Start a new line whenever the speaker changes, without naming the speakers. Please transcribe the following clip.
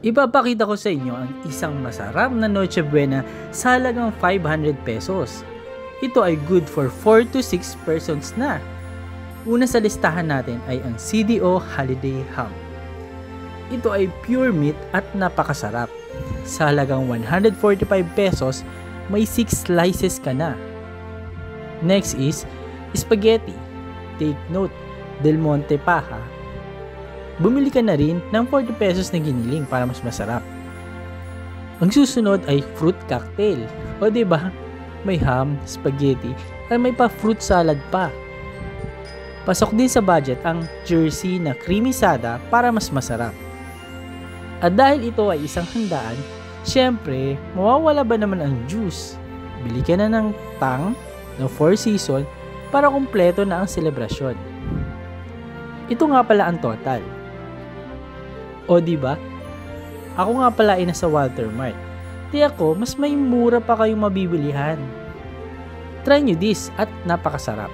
Ipapakita ko sa inyo ang isang masarap na Noche Buena sa halagang 500 pesos. Ito ay good for 4 to 6 persons na. Una sa listahan natin ay ang CDO Holiday Ham. Ito ay pure meat at napakasarap. Sa halagang 145 pesos, may 6 slices ka na. Next is spaghetti. Take note, Del Monte pa ha. Bumili ka na rin ng 40 pesos na giniling para mas masarap. Ang susunod ay fruit cocktail. O diba, may ham, spaghetti, at may pa fruit salad pa. Pasok din sa budget ang jersey na creamy sada para mas masarap. At dahil ito ay isang handaan, syempre, mawawala ba naman ang juice? Bili ka na ng tang ng 4 season para kumpleto na ang selebrasyon. Ito nga pala ang total. O diba? Ako nga pala ay nasa Walter Mart. Tiyak ko, mas may mura pa kayong mabibilihan. Try nyo this at napakasarap.